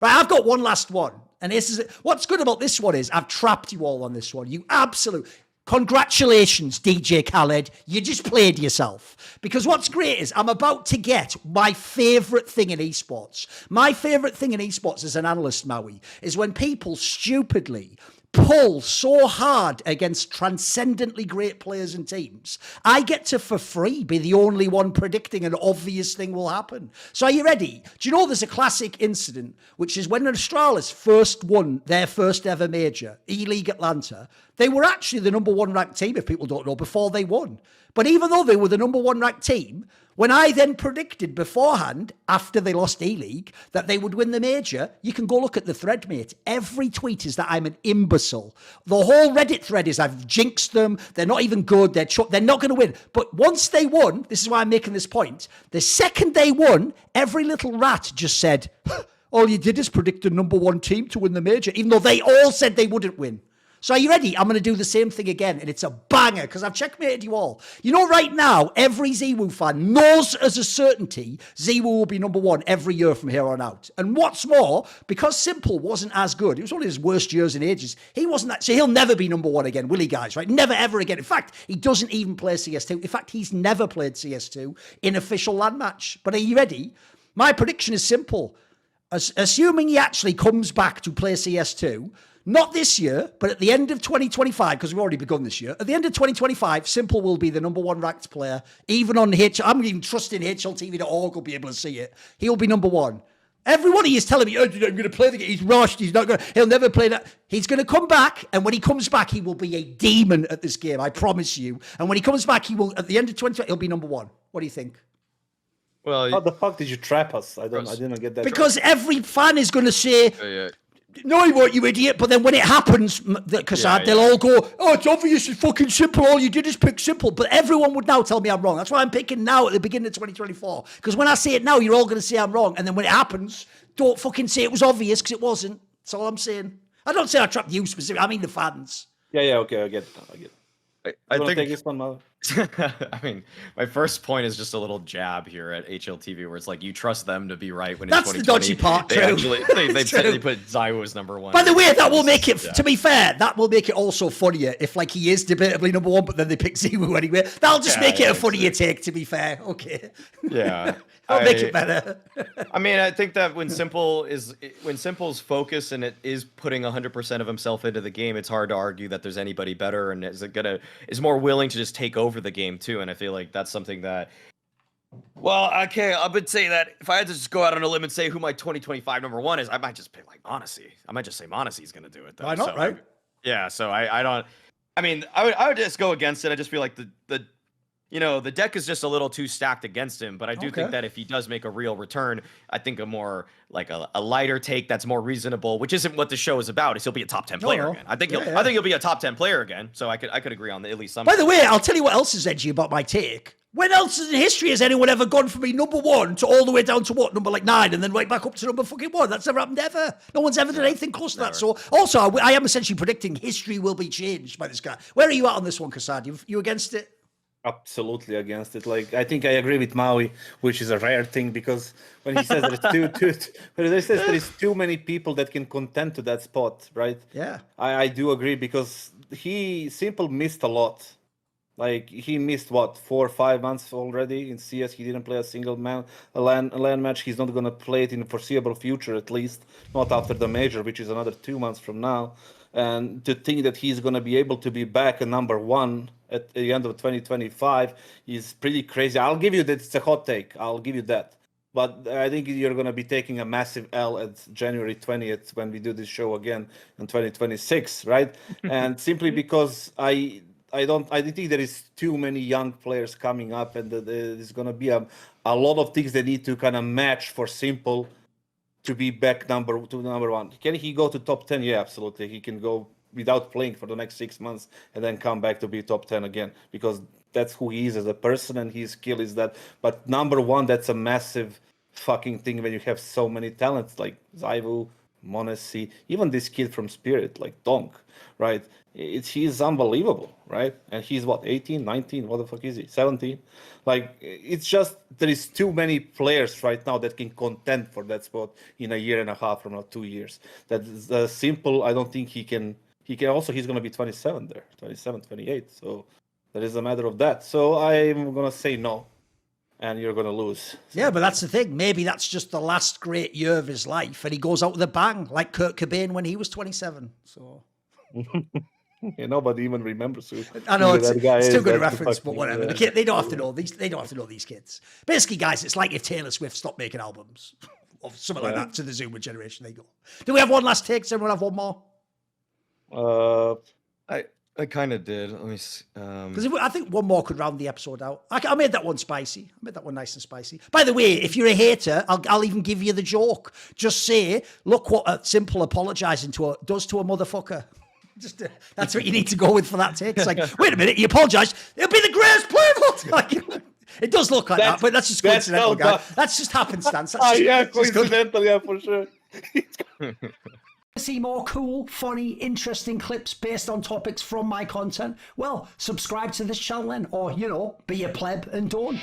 Right, I've got one last one. And this is what's good about this one is I've trapped you all on this one. You absolute congratulations, DJ Khaled. You just played yourself. Because what's great is I'm about to get my favourite thing in esports. My favourite thing in esports as an analyst, Maui, is when people stupidly pull so hard against transcendently great players and teams, I get to, for free, be the only one predicting an obvious thing will happen. So are you ready? Do you know there's a classic incident, which is when Astralis first won their first ever major, E-League Atlanta, they were actually the number one ranked team, if people don't know, before they won. But even though they were the number one ranked team, when I then predicted beforehand, after they lost E-League, that they would win the major, you can go look at the thread, mate. Every tweet is that I'm an imbecile. The whole Reddit thread is I've jinxed them. They're not even good. They're not going to win. But once they won, this is why I'm making this point, the second they won, every little rat just said, all you did is predict the number one team to win the major, even though they all said they wouldn't win. So are you ready? I'm going to do the same thing again, and it's a banger, because I've checkmated you all. You know, right now, every ZWoo fan knows as a certainty ZWoo will be number one every year from here on out. And what's more, because s1mple wasn't as good, it was one of his worst years in ages, he wasn't that, so he'll never be number one again, will he, guys, right? Never, ever again. In fact, he doesn't even play CS2. In fact, he's never played CS2 in official LAN match. But are you ready? My prediction is simple. Assuming he actually comes back to play CS2, not this year, but at the end of 2025, because we've already begun this year, at the end of 2025, s1mple will be the number one ranked player, even on I'm even trusting HLTV.org will be able to see it. He'll be number one. Everybody is telling me, oh, I'm going to play the game. He's rushed. He'll never play that. He's going to come back, and when he comes back, he will be a demon at this game, I promise you. And when he comes back, he will, at the end of 2020, he'll be number one. What do you think? Well, how the fuck did you trap us? I didn't get that. Because every fan is going to say, no, he won't, you idiot. But then when it happens, because they'll all go, oh, it's obvious, it's fucking s1mple. All you did is pick s1mple. But everyone would now tell me I'm wrong. That's why I'm picking now at the beginning of 2024. Because when I say it now, you're all going to say I'm wrong. And then when it happens, don't fucking say it was obvious, because it wasn't. That's all I'm saying. I don't say I trapped you specifically. I mean the fans. Yeah, okay, I get it. I think take this one, Mother. I mean, my first point is just a little jab here at HLTV, where it's like you trust them to be right when that's in 2020, the dodgy part. They put ZywOo as number one. By the way, that will make it. To be fair, that will make it also funnier if, like, he is debatably number one, but then they pick ZywOo anyway. That'll just make it a funnier take. To be fair, okay. Yeah, that'll make it better. I mean, I think that when s1mple's focus and it is putting 100% of himself into the game, it's hard to argue that there's anybody better and is more willing to just take over the game too. And I feel like that's something that, well, okay, I would say that if I had to just go out on a limb and say who my 2025 number one is, I might just pick like Monacy. I might just say Monacy's going to do it though. Why not, right? Yeah, so I don't, I mean, I would just go against it. I just feel like the deck is just a little too stacked against him, but I do think that if he does make a real return, I think a more like a lighter take that's more reasonable, which isn't what the show is about, is he'll be a top 10 player again. I think he'll be a top 10 player again. So I could agree on at least some. By the way, I'll tell you what else is edgy about my take. When else in history has anyone ever gone from being number one to all the way down to what, number like 9, and then right back up to number fucking 1? That's never happened ever. No one's ever done anything close to that. So also, I am essentially predicting history will be changed by this guy. Where are you at on this one, Kassad? You against it? Absolutely against it. Like, I think I agree with Maui, which is a rare thing, because when he says there is too many people that can contend to that spot, right? Yeah, I do agree, because s1mple missed a lot. Like, he missed what, 4 or 5 months already in CS. He didn't play a single LAN match. He's not gonna play it in the foreseeable future, at least not after the major, which is another 2 months from now. And to think that he's gonna be able to be back at number one at the end of 2025 is pretty crazy. I'll give you that it's a hot take. I'll give you that. But I think you're going to be taking a massive L at January 20th when we do this show again in 2026, right? And simply because I think there is too many young players coming up, and there's going to be a lot of things that need to kind of match for s1mple to be back number one. Can he go to top 10? Yeah, absolutely. He can go without playing for the next 6 months and then come back to be top 10 again, because that's who he is as a person and his skill is that. But number one, that's a massive fucking thing when you have so many talents like ZywOo, Monesi, even this kid from Spirit, like Donk, right? He's unbelievable, right? And he's what, 18, 19? What the fuck is he? 17? Like, it's just there is too many players right now that can contend for that spot in a year and a half from now, 2 years. That is simple. I don't think he can. He's going to be 27 there, 27, 28. So that is a matter of that. So I'm going to say no. And you're going to lose. Yeah, but that's the thing. Maybe that's just the last great year of his life, and he goes out with a bang, like Kurt Cobain when he was 27. So, yeah, nobody even remembers who. I know it's still good That's reference, but fucking, whatever. The kid, they don't have to know these. They don't have to know these kids. Basically, guys, it's like if Taylor Swift stopped making albums or something like that to the Zoomer generation. They go. Do we have one last take? Does everyone have one more? I kind of did. Let me see. Because I think one more could round the episode out. I made that one spicy. I made that one nice and spicy. By the way, if you're a hater, I'll even give you the joke. Just say, look what s1mple apologising does to a motherfucker. Just that's what you need to go with for that take. It's like, wait a minute, he apologised. It'll be the greatest player. Like, it does look like that, but that's just coincidental, guys. That's just happenstance. Yeah, coincidental, yeah, for sure. See more cool, funny, interesting clips based on topics from my content? Well, subscribe to this channel then, or, be a pleb and don't.